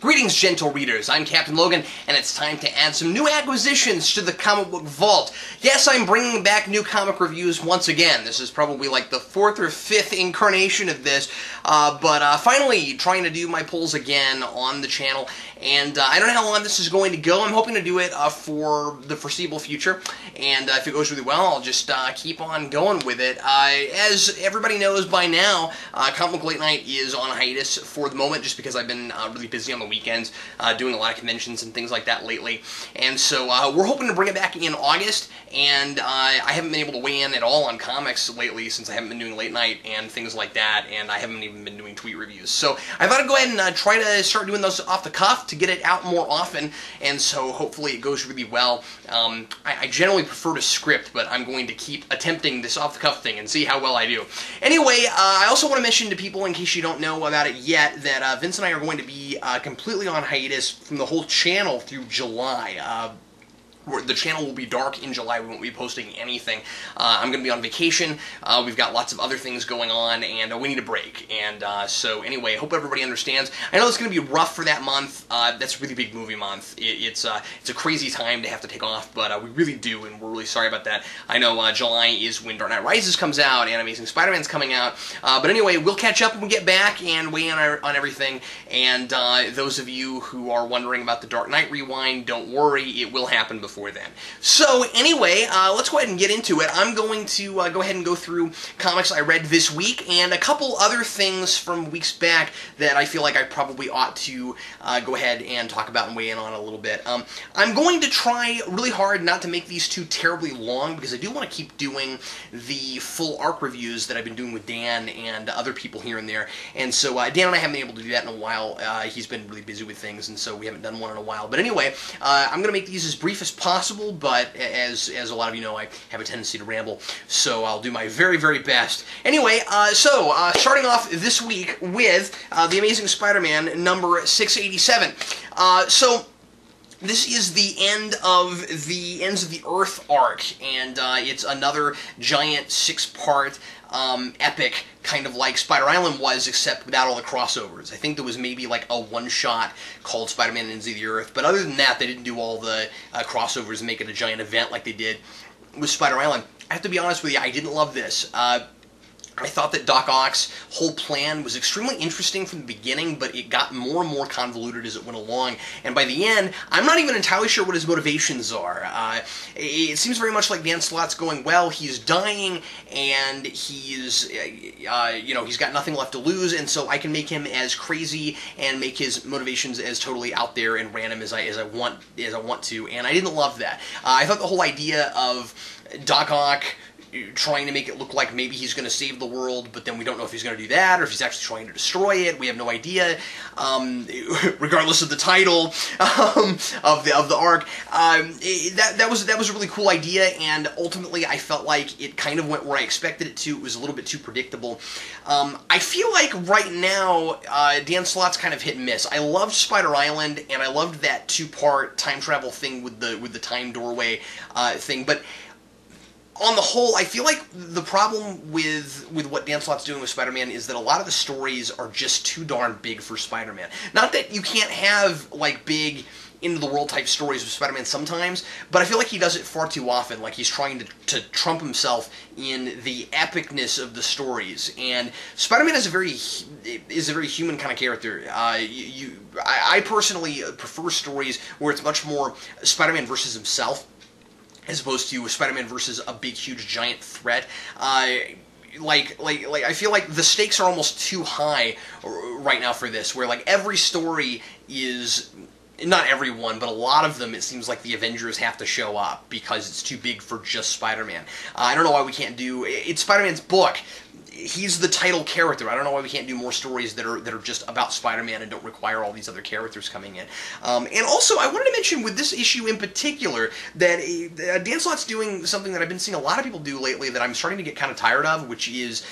Greetings, gentle readers. I'm Captain Logan, and it's time to add some new acquisitions to the comic book vault. Yes, I'm bringing back new comic reviews once again. This is probably like the 4th or 5th incarnation of this, but finally trying to do my pulls again on the channel, and I don't know how long this is going to go. I'm hoping to do it for the foreseeable future, and if it goes really well, I'll just keep on going with it. As everybody knows by now, Comic Book Late Night is on hiatus for the moment, just because I've been really busy on the weekends, doing a lot of conventions and things like that lately, and so we're hoping to bring it back in August, and I haven't been able to weigh in at all on comics lately since I haven't been doing late night and things like that, and I haven't even been doing tweet reviews. So I thought I'd go ahead and try to start doing those off the cuff to get it out more often, and so hopefully it goes really well. I generally prefer to script, but I'm going to keep attempting this off the cuff thing and see how well I do. Anyway, I also want to mention to people, in case you don't know about it yet, that Vince and I are going to be completely on hiatus from the whole channel through July. The channel will be dark in July. We won't be posting anything. I'm going to be on vacation. We've got lots of other things going on, and we need a break. And so anyway, I hope everybody understands. I know it's going to be rough for that month. That's a really big movie month. It's a crazy time to have to take off, but we really do, and we're really sorry about that. I know July is when Dark Knight Rises comes out, and Amazing Spider-Man's coming out. But anyway, we'll catch up when we get back and weigh in on everything. And those of you who are wondering about the Dark Knight Rewind, don't worry, it will happen before then. So anyway, let's go ahead and get into it. I'm going to go ahead and go through comics I read this week and a couple other things from weeks back that I feel like I probably ought to go ahead and talk about and weigh in on a little bit. I'm going to try really hard not to make these too terribly long, because I do want to keep doing the full arc reviews that I've been doing with Dan and other people here and there. And so Dan and I haven't been able to do that in a while. He's been really busy with things, and so we haven't done one in a while. But anyway, I'm going to make these as brief as possible, but as a lot of you know, I have a tendency to ramble, so I'll do my very, very best. Anyway, starting off this week with The Amazing Spider-Man number 687. So this is the end of the Ends of the Earth arc, and it's another giant 6-part epic, kind of like Spider Island was, except without all the crossovers. I think there was maybe like a one-shot called Spider-Man Ends of the Earth, but other than that, they didn't do all the crossovers and make it a giant event like they did with Spider Island. I have to be honest with you, I didn't love this. I thought that Doc Ock's whole plan was extremely interesting from the beginning, but it got more and more convoluted as it went along, and by the end, I'm not even entirely sure what his motivations are. It seems very much like Dan Slott's going, well, he's dying, and he's, he's got nothing left to lose, and so I can make him as crazy and make his motivations as totally out there and random as I want to, and I didn't love that. I thought the whole idea of Doc Ock trying to make it look like maybe he's going to save the world, but then we don't know if he's going to do that or if he's actually trying to destroy it. We have no idea, regardless of the title of the arc. That was a really cool idea, and ultimately I felt like it kind of went where I expected it to. It was a little bit too predictable. I feel like right now Dan Slott's kind of hit and miss. I loved Spider Island, and I loved that 2-part time travel thing with the time doorway thing, but on the whole, I feel like the problem with what Dan Slott's doing with Spider-Man is that a lot of the stories are just too darn big for Spider-Man. Not that you can't have, like, big into-the-world type stories with Spider-Man sometimes, but I feel like he does it far too often, like he's trying to trump himself in the epicness of the stories. And Spider-Man is a very human kind of character. I personally prefer stories where it's much more Spider-Man versus himself, as opposed to Spider-Man versus a big, huge, giant threat. I feel like the stakes are almost too high right now for this, where like every story is, not everyone, but a lot of them, it seems like the Avengers have to show up because it's too big for just Spider-Man. I don't know why we can't do, it's Spider-Man's book. He's the title character. I don't know why we can't do more stories that are just about Spider-Man and don't require all these other characters coming in. And also, I wanted to mention with this issue in particular that Dan Slott's doing something that I've been seeing a lot of people do lately that I'm starting to get kind of tired of, which is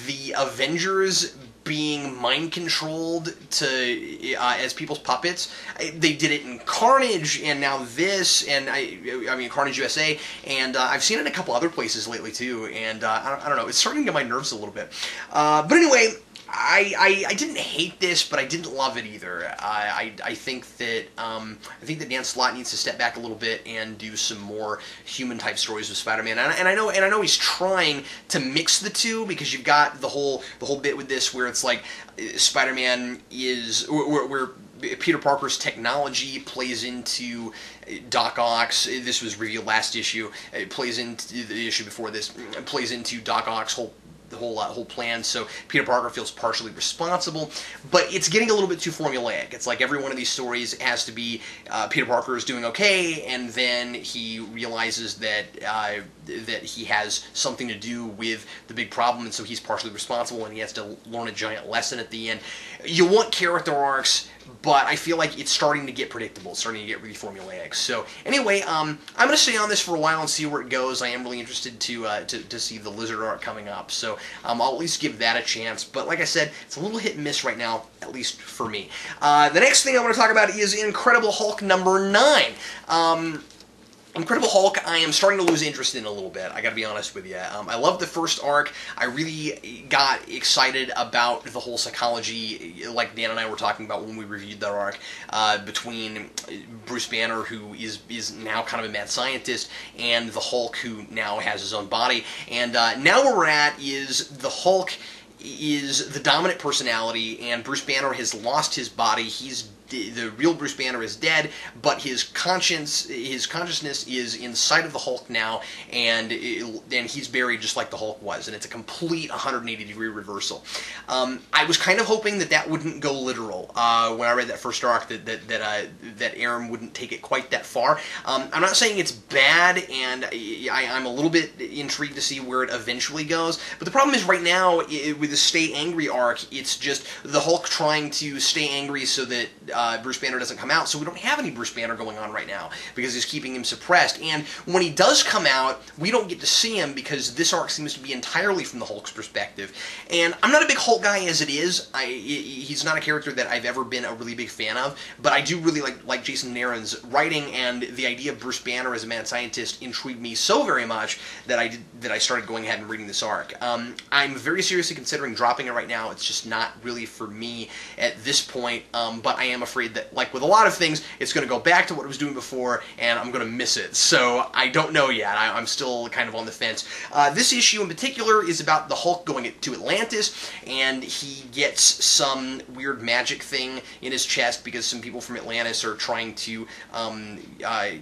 the Avengers being mind-controlled to as people's puppets. They did it in Carnage, and now this, and I mean Carnage USA, and I've seen it in a couple other places lately too, and I don't know, it's starting to get my nerves a little bit. But anyway, I didn't hate this, but I didn't love it either. I think that Dan Slott needs to step back a little bit and do some more human type stories with Spider-Man. And I know he's trying to mix the two, because you've got the whole bit with this where it's like Spider-Man is where Peter Parker's technology plays into Doc Ock's. This was revealed last issue. It plays into the issue before this. It plays into Doc Ock's whole plan, so Peter Parker feels partially responsible, but it's getting a little bit too formulaic. It's like every one of these stories has to be Peter Parker is doing okay, and then he realizes that that he has something to do with the big problem, and so he's partially responsible, and he has to learn a giant lesson at the end. You want character arcs, but I feel like it's starting to get predictable. It's starting to get really formulaic. So anyway, I'm going to stay on this for a while and see where it goes. I am really interested to see the Lizard arc coming up, so I'll at least give that a chance. But like I said, it's a little hit and miss right now, at least for me. The next thing I want to talk about is Incredible Hulk number 9. Incredible Hulk, I am starting to lose interest in a little bit, I gotta be honest with you. I love the first arc. I really got excited about the whole psychology, like Dan and I were talking about when we reviewed that arc, between Bruce Banner, who is now kind of a mad scientist, and the Hulk, who now has his own body. And now where we're at is the Hulk is the dominant personality, and Bruce Banner has lost his body. The real Bruce Banner is dead, but his consciousness is inside of the Hulk now, and he's buried just like the Hulk was, and it's a complete 180-degree reversal. I was kind of hoping that wouldn't go literal when I read that first arc, that Aram wouldn't take it quite that far. I'm not saying it's bad, and I'm a little bit intrigued to see where it eventually goes, but the problem is right now, with the Stay Angry arc, it's just the Hulk trying to stay angry so that Bruce Banner doesn't come out, so we don't have any Bruce Banner going on right now, because he's keeping him suppressed. And when he does come out, we don't get to see him, because this arc seems to be entirely from the Hulk's perspective. And I'm not a big Hulk guy as it is. He's not a character that I've ever been a really big fan of, but I do really like Jason Aaron's writing, and the idea of Bruce Banner as a mad scientist intrigued me so very much that I started going ahead and reading this arc. I'm very seriously considering dropping it right now. It's just not really for me at this point, but I am afraid that, like with a lot of things, it's going to go back to what it was doing before, and I'm going to miss it. So I don't know yet. I'm still kind of on the fence. This issue in particular is about the Hulk going to Atlantis, and he gets some weird magic thing in his chest because some people from Atlantis are trying to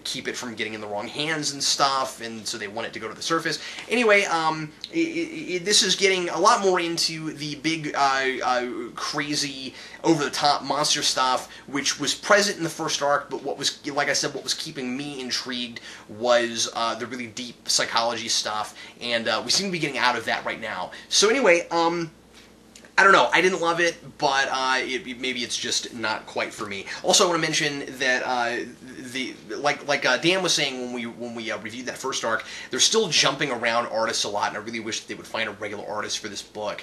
keep it from getting in the wrong hands and stuff, and so they want it to go to the surface. Anyway, this is getting a lot more into the big, crazy, over-the-top monster stuff, which was present in the first arc, but what was, like I said, what was keeping me intrigued was the really deep psychology stuff, and we seem to be getting out of that right now. So anyway, I don't know. I didn't love it, but maybe it's just not quite for me. Also, I want to mention that like Dan was saying when we reviewed that first arc, they're still jumping around artists a lot, and I really wish that they would find a regular artist for this book,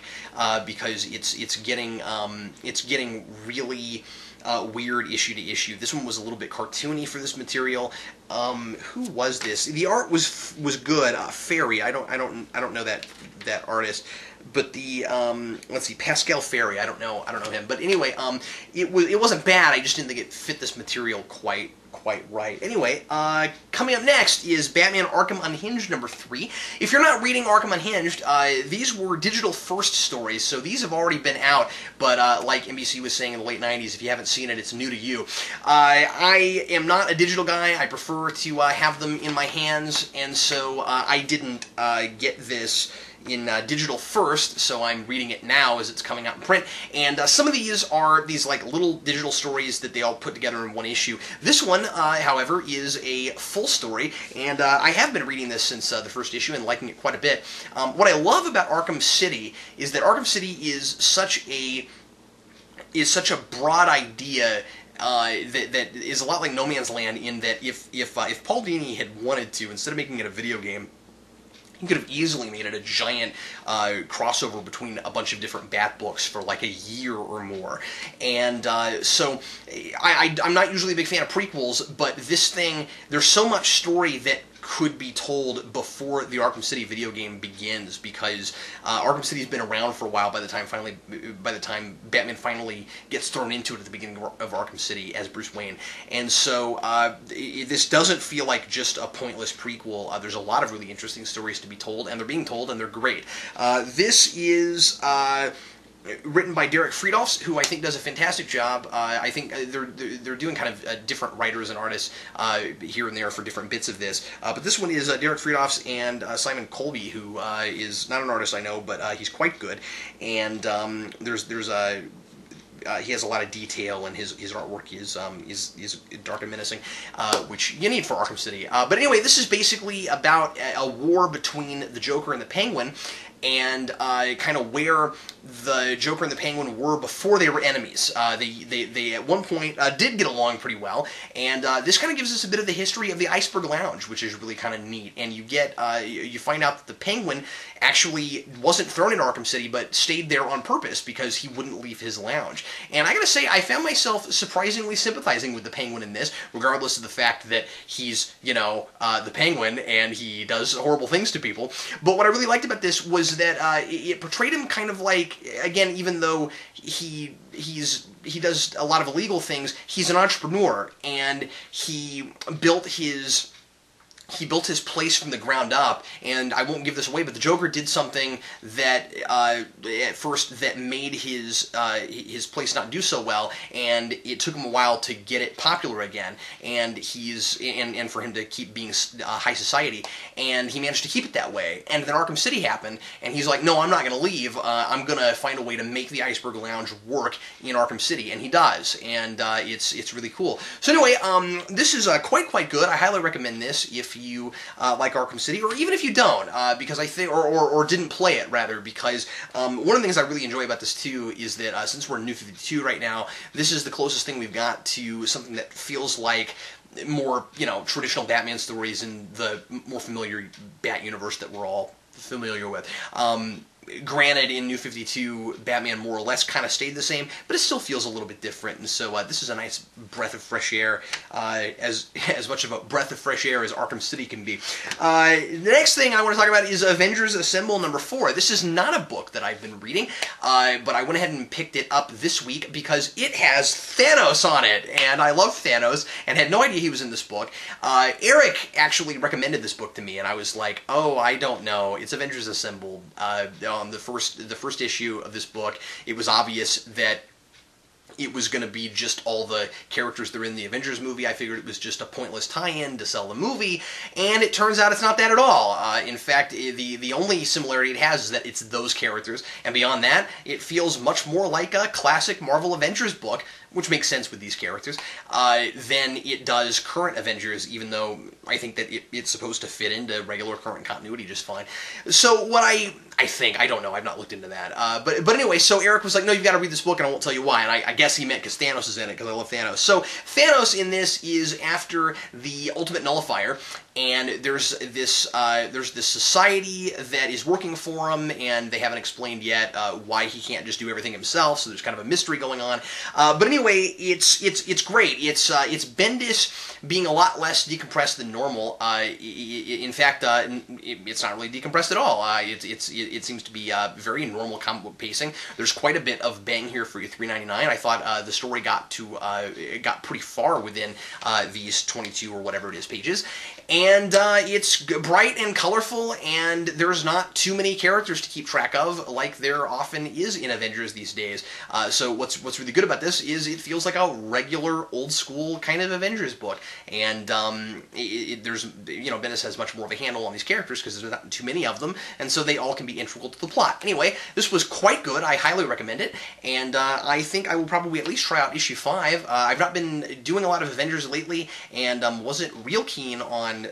because it's getting really weird issue to issue. This one was a little bit cartoony for this material. Who was this? The art was good. Ferry. I don't know that artist. But the let's see, Pascal Ferry. I don't know him. But anyway, it wasn't bad. I just didn't think it fit this material quite right. Anyway, coming up next is Batman Arkham Unhinged number 3. If you're not reading Arkham Unhinged, these were digital first stories, so these have already been out, but like NBC was saying in the late 90s, if you haven't seen it, it's new to you. I am not a digital guy. I prefer to have them in my hands, and so I didn't get this in digital first, so I'm reading it now as it's coming out in print, and some of these are these like little digital stories that they all put together in one issue. This one, however, is a full story, and I have been reading this since the first issue and liking it quite a bit. What I love about Arkham City is that Arkham City is such a broad idea that is a lot like No Man's Land, in that if Paul Dini had wanted to, instead of making it a video game, he could have easily made it a giant crossover between a bunch of different Bat books for like a year or more. And so I'm not usually a big fan of prequels, but this thing, there's so much story that could be told before the Arkham City video game begins, because Arkham City's been around for a while by the time Batman finally gets thrown into it at the beginning of Arkham City as Bruce Wayne. And so this doesn't feel like just a pointless prequel. There's a lot of really interesting stories to be told, and they're being told, and they're great. This is written by Derek Friedolfs, who I think does a fantastic job. I think they're doing kind of different writers and artists here and there for different bits of this. But this one is Derek Friedolfs and Simon Colby, who is not an artist I know, but he's quite good. And he has a lot of detail, and his artwork is dark and menacing, which you need for Arkham City. But anyway, this is basically about a war between the Joker and the Penguin, and kind of where the Joker and the Penguin were before they were enemies. They at one point did get along pretty well, and this kind of gives us a bit of the history of the Iceberg Lounge, which is really kind of neat. And you get you find out that the Penguin actually wasn't thrown in Arkham City, but stayed there on purpose because he wouldn't leave his lounge. And I gotta say, I found myself surprisingly sympathizing with the Penguin in this, regardless of the fact that he's, you know, the Penguin and he does horrible things to people. But what I really liked about this was that it portrayed him kind of like, again, even though he does a lot of illegal things, he's an entrepreneur, and he built his place from the ground up. And I won't give this away, but the Joker did something that at first that made his place not do so well, and it took him a while to get it popular again. And and for him to keep being high society, and he managed to keep it that way. And then Arkham City happened, and he's like, no, I'm not going to leave. I'm going to find a way to make the Iceberg Lounge work in Arkham City, and he does. And it's really cool. So anyway, this is quite good. I highly recommend this if you like Arkham City, or even if you don't, because I think, or didn't play it, rather, because one of the things I really enjoy about this too is that since we're in New 52 right now, this is the closest thing we've got to something that feels like more, you know, traditional Batman stories in the more familiar Bat universe that we're all familiar with. Granted, in New 52, Batman more or less kind of stayed the same, but it still feels a little bit different, and so this is a nice breath of fresh air, as much of a breath of fresh air as Arkham City can be. The next thing I want to talk about is Avengers Assemble #4. This is not a book that I've been reading, but I went ahead and picked it up this week because it has Thanos on it, and I love Thanos, and had no idea he was in this book. Eric actually recommended this book to me, and I was like, oh, I don't know, it's Avengers Assemble. The first issue of this book, it was obvious that it was going to be just all the characters that are in the Avengers movie. I figured it was just a pointless tie-in to sell the movie, and it turns out it's not that at all. In fact, the only similarity it has is that it's those characters, and beyond that, it feels much more like a classic Marvel Avengers book, which makes sense with these characters, than it does current Avengers, even though I think that it's supposed to fit into regular current continuity just fine. So what I think, I don't know, I've not looked into that. But anyway, so Eric was like, no, you've got to read this book, and I won't tell you why. And I guess he meant because Thanos is in it, because I love Thanos. So Thanos in this is after the Ultimate Nullifier, and there's this society that is working for him, and they haven't explained yet why he can't just do everything himself, so there's kind of a mystery going on. But anyway, it's great. It's Bendis being a lot less decompressed than normal. In fact, it's not really decompressed at all. It seems to be very normal comic book pacing. There's quite a bit of bang here for you, $3.99. I thought the story got pretty far within these 22 or whatever it is pages. And it's bright and colorful, and there's not too many characters to keep track of, like there often is in Avengers these days. So what's really good about this is it feels like a regular, old-school kind of Avengers book. And there's, you know, Bendis has much more of a handle on these characters because there's not too many of them, and so they all can be integral to the plot. Anyway, this was quite good. I highly recommend it, and I think I will probably at least try out issue 5. I've not been doing a lot of Avengers lately, and wasn't real keen on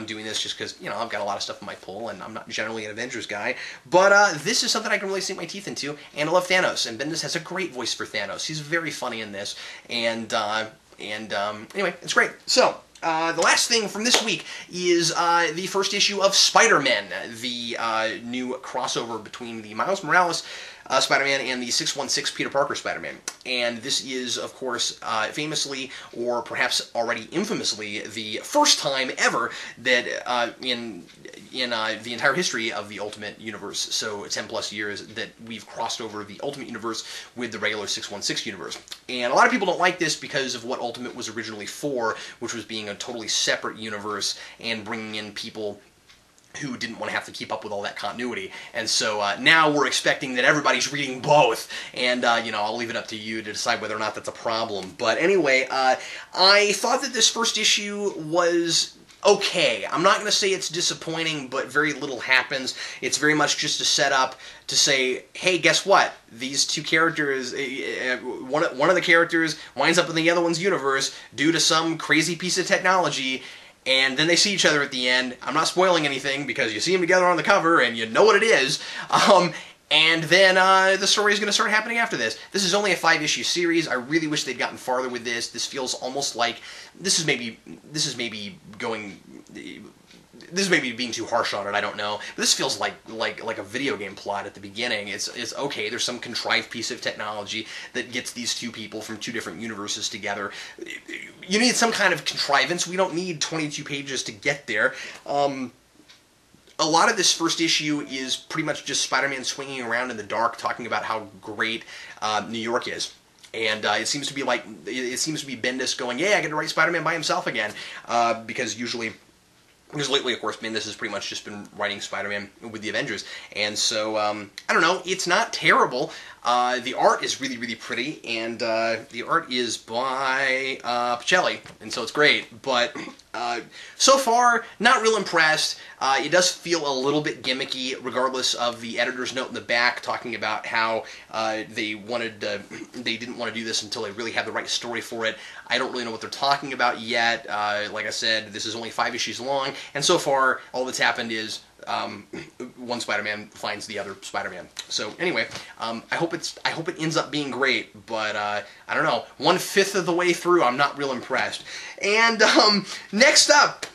doing this just because, you know, I've got a lot of stuff on my pull, and I'm not generally an Avengers guy. But this is something I can really sink my teeth into, and I love Thanos, and Bendis has a great voice for Thanos. He's very funny in this, and anyway, it's great. So, the last thing from this week is the first issue of Spider-Man, the new crossover between the Miles Morales Spider-Man and the 616 Peter Parker Spider-Man. And this is, of course, famously, or perhaps already infamously, the first time ever that in the entire history of the Ultimate Universe, so 10 plus years, that we've crossed over the Ultimate Universe with the regular 616 universe. And a lot of people don't like this because of what Ultimate was originally for, which was being a totally separate universe and bringing in people who didn't want to have to keep up with all that continuity. And so now we're expecting that everybody's reading both, and you know, I'll leave it up to you to decide whether or not that's a problem. But anyway, I thought that this first issue was okay. I'm not going to say it's disappointing, but very little happens. It's very much just a setup to say, hey, guess what? These two characters, one of the characters winds up in the other one's universe due to some crazy piece of technology, and then they see each other at the end. I'm not spoiling anything because you see them together on the cover and you know what it is. And then the story is going to start happening after this. This is only a 5-issue series. I really wish they'd gotten farther with this. This feels almost like this is maybe being too harsh on it. I don't know. But this feels like a video game plot at the beginning. It's okay. There's some contrived piece of technology that gets these two people from two different universes together. You need some kind of contrivance. We don't need 22 pages to get there. A lot of this first issue is pretty much just Spider-Man swinging around in the dark, talking about how great New York is. And it seems to be Bendis going, yeah, I get to write Spider-Man by himself again, because lately, of course, Bendis has pretty much just been writing Spider-Man with the Avengers. And so, I don't know, it's not terrible. The art is really, really pretty, and the art is by Pacelli, and so it's great. But so far, not real impressed. It does feel a little bit gimmicky, regardless of the editor's note in the back talking about how they didn't want to do this until they really had the right story for it. I don't really know what they're talking about yet. Like I said, this is only 5 issues long, and so far, all that's happened is one Spider-Man finds the other Spider-Man. So anyway, I hope it ends up being great, but I don't know. 1/5 of the way through, I'm not real impressed. And next up,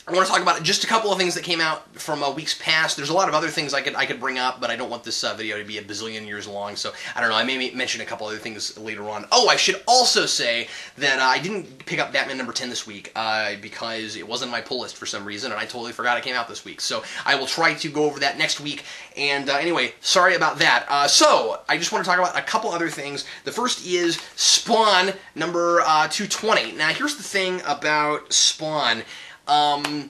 I want to talk about just a couple of things that came out from weeks past. There's a lot of other things I could bring up, but I don't want this video to be a bazillion years long, so I don't know. I may mention a couple other things later on. Oh, I should also say that I didn't pick up Batman number 10 this week because it wasn't on my pull list for some reason, and I totally forgot it came out this week. So I will try to go over that next week. And anyway, sorry about that. So I just want to talk about a couple other things. The first is Spawn number 220. Now, here's the thing about Spawn. I'm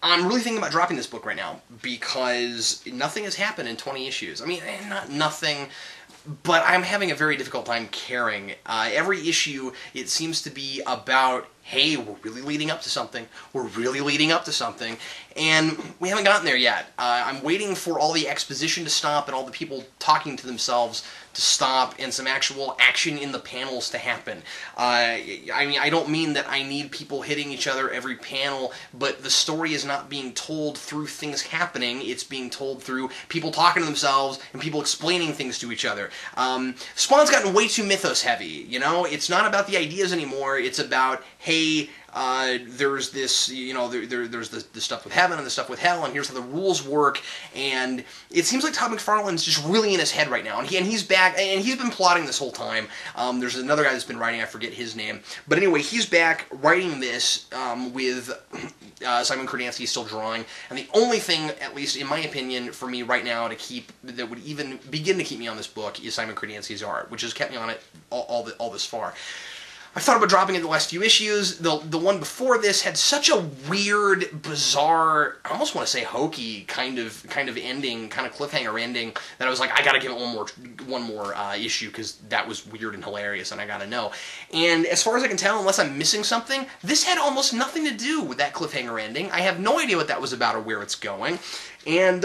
really thinking about dropping this book right now because nothing has happened in 20 issues. I mean, not nothing, but I'm having a very difficult time caring. Every issue, it seems to be about, hey, we're really leading up to something. We're really leading up to something, and we haven't gotten there yet. I'm waiting for all the exposition to stop and all the people talking to themselves to stop and some actual action in the panels to happen. I mean, I don't mean that I need people hitting each other every panel, but the story is not being told through things happening. It's being told through people talking to themselves and people explaining things to each other. Spawn's gotten way too mythos heavy, you know? It's not about the ideas anymore. It's about, hey, there's this, you know, there's the stuff with heaven and the stuff with hell, and here's how the rules work, and it seems like Todd McFarlane's just really in his head right now, and he's back, and he's been plotting this whole time. There's another guy that's been writing, I forget his name, but anyway, he's back writing this with Simon Kurdansky still drawing, and the only thing, at least in my opinion, for me right now that would even begin to keep me on this book is Simon Kurdansky's art, which has kept me on it all this far. I thought about dropping it the last few issues. The one before this had such a weird, bizarre, I almost want to say hokey kind of ending, kind of cliffhanger ending, that I was like, I gotta give it one more issue because that was weird and hilarious, and I gotta know. And as far as I can tell, unless I'm missing something, this had almost nothing to do with that cliffhanger ending. I have no idea what that was about or where it's going, and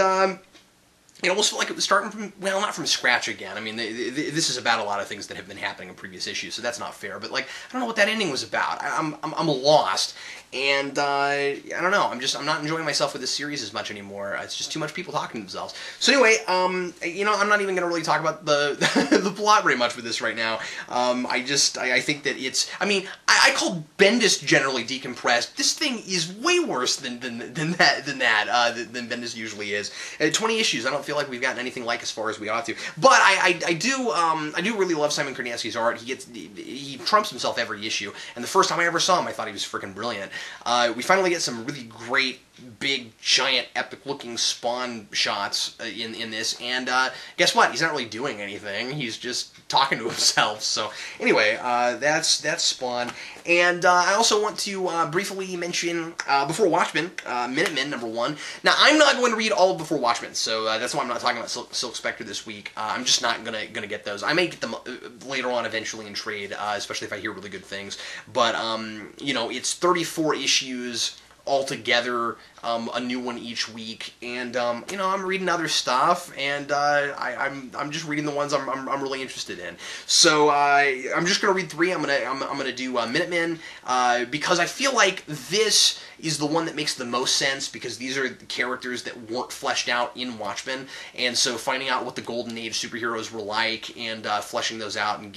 it almost felt like it was starting from, well, not from scratch again. I mean, this is about a lot of things that have been happening in previous issues, so that's not fair. But, like, I don't know what that ending was about. I'm lost. And, I don't know. I'm not enjoying myself with this series as much anymore. It's just too much people talking to themselves. So anyway, you know, I'm not even going to really talk about the the plot very much with this right now. I think that it's, I mean, I call Bendis generally decompressed. This thing is way worse than Bendis usually is. 20 issues, I don't feel feel like we've gotten anything like as far as we ought to. But I do really love Simon Kornacki's art. He trumps himself every issue. And the first time I ever saw him, I thought he was freaking brilliant. We finally get some really great, big, giant, epic-looking Spawn shots in this. And guess what? He's not really doing anything. He's just talking to himself. So anyway, that's Spawn. And I also want to briefly mention Before Watchmen, Minutemen #1. Now, I'm not going to read all of Before Watchmen, so that's why I'm not talking about Silk Spectre this week. I'm just not gonna get those. I may get them later on eventually in trade, especially if I hear really good things. But you know, it's 34 issues altogether, a new one each week, and you know, I'm reading other stuff, and I'm just reading the ones I'm really interested in. So I'm just gonna read 3. I'm gonna do Minutemen because I feel like this is the one that makes the most sense, because these are the characters that weren't fleshed out in Watchmen, and so finding out what the Golden Age superheroes were like and fleshing those out and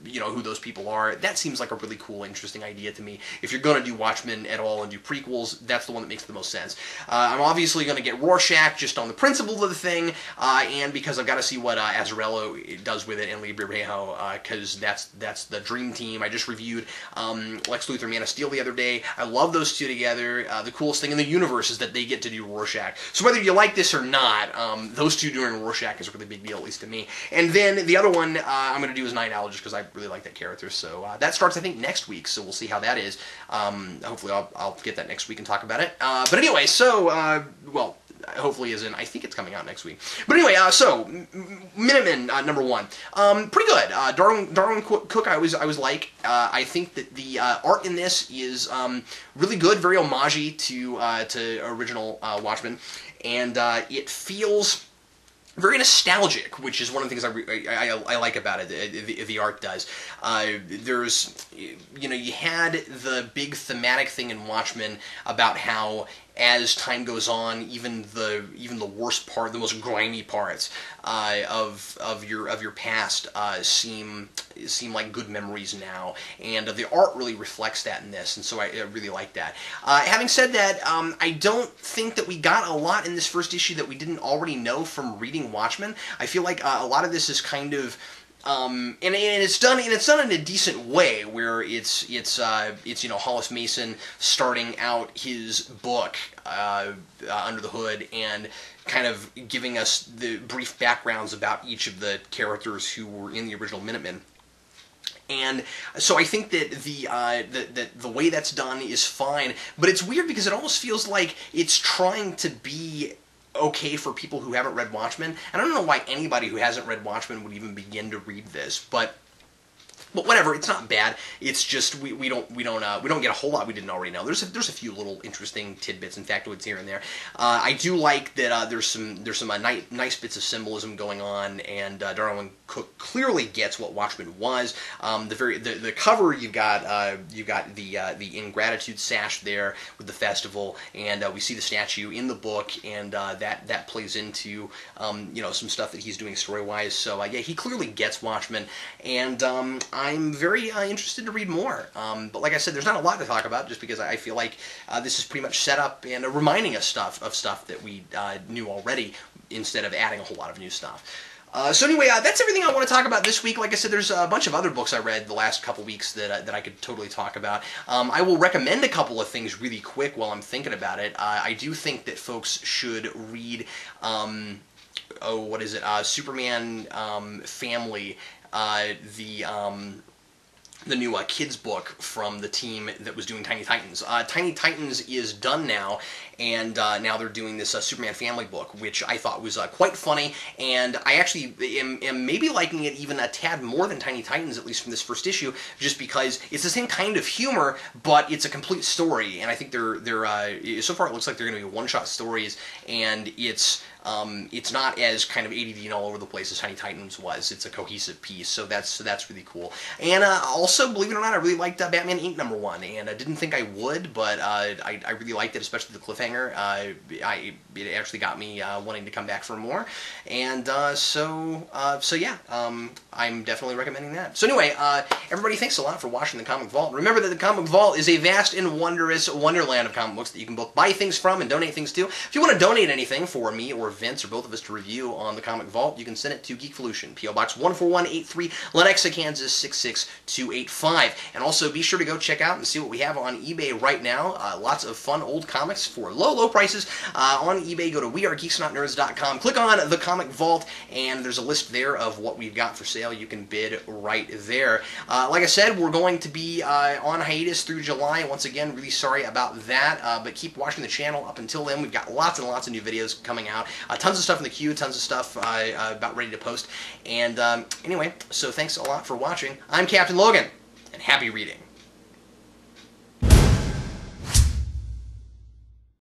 you know, who those people are, that seems like a really cool, interesting idea to me. If you're going to do Watchmen at all and do prequels, that's the one that makes the most sense. I'm obviously going to get Rorschach just on the principle of the thing, and because I've got to see what Azzarello does with it and Lee Bermejo, because that's the dream team. I just reviewed Lex Luthor, Man of Steel the other day. I love those two together. The coolest thing in the universe is that they get to do Rorschach. So whether you like this or not, those two doing Rorschach is a really big deal, at least to me. And then the other one I'm going to do is Night Owl, just because I really like that character. So that starts, I think, next week, so we'll see how that is. Hopefully I'll get that next week and talk about it. But anyway, so, well, hopefully as in, I think it's coming out next week. But anyway, so, Minutemen, #1. Pretty good. Darwin Cook, I always like. I think that the art in this is really good, very homage to original Watchmen, and it feels very nostalgic, which is one of the things I like about it. The art does. There's, you know, you had the big thematic thing in Watchmen about how, as time goes on, even the worst part, the most grimy parts of your past seem like good memories now, and the art really reflects that in this, and so I really like that. Having said that, I don't think that we got a lot in this first issue that we didn't already know from reading Watchmen. I feel like a lot of this is kind of and it's done in a decent way, where it's you know, Hollis Mason starting out his book Under the Hood and kind of giving us the brief backgrounds about each of the characters who were in the original Minutemen. And so I think that the way that's done is fine, but it's weird because it almost feels like it's trying to be okay for people who haven't read Watchmen. And I don't know why anybody who hasn't read Watchmen would even begin to read this, but whatever, it's not bad. It's just we don't get a whole lot we didn't already know. There's a few little interesting tidbits and factoids here and there. I do like that there's some nice bits of symbolism going on, and Darwin Cook clearly gets what Watchmen was. The cover, you've got the Ingratitude sash there with the festival, and we see the statue in the book, and that plays into you know, some stuff that he's doing story wise. So yeah, he clearly gets Watchmen, and I'm very interested to read more. But like I said, there's not a lot to talk about, just because I feel like this is pretty much set up and reminding us of stuff that we knew already, instead of adding a whole lot of new stuff. So anyway, that's everything I want to talk about this week. Like I said, there's a bunch of other books I read the last couple weeks that I could totally talk about. I will recommend a couple of things really quick while I'm thinking about it. I do think that folks should read, what is it, Superman Family, the new kids book from the team that was doing Tiny Titans. Tiny Titans is done now, and now they're doing this Superman Family book, which I thought was quite funny, and I actually am maybe liking it even a tad more than Tiny Titans, at least from this first issue, just because it's the same kind of humor, but it's a complete story, and I think they're so far it looks like they're going to be one-shot stories, and it's not as kind of ADD and all over the place as Tiny Titans was. It's a cohesive piece, so that's really cool. And also, believe it or not, I really liked Batman Inc. #1, and I didn't think I would, but I really liked it, especially the cliffhanger. It actually got me wanting to come back for more, and so yeah, I'm definitely recommending that. So anyway, everybody, thanks a lot for watching the Comic Vault. Remember that the Comic Vault is a vast and wondrous wonderland of comic books that you can both buy things from and donate things to. If you want to donate anything for me or Vince or both of us to review on the Comic Vault, you can send it to Geekvolution, P.O. Box 14183, Lenexa, Kansas 66285. And also be sure to go check out and see what we have on eBay right now. Lots of fun old comics for low prices on eBay. Go to wearegeeksnotnerds.com, click on the Comic Vault, and there's a list there of what we've got for sale. You can bid right there. Like I said, we're going to be on hiatus through July. Once again, really sorry about that, but keep watching the channel up until then. We've got lots and lots of new videos coming out. Tons of stuff in the queue, tons of stuff about ready to post. And anyway, so thanks a lot for watching. I'm Captain Logan, and happy reading.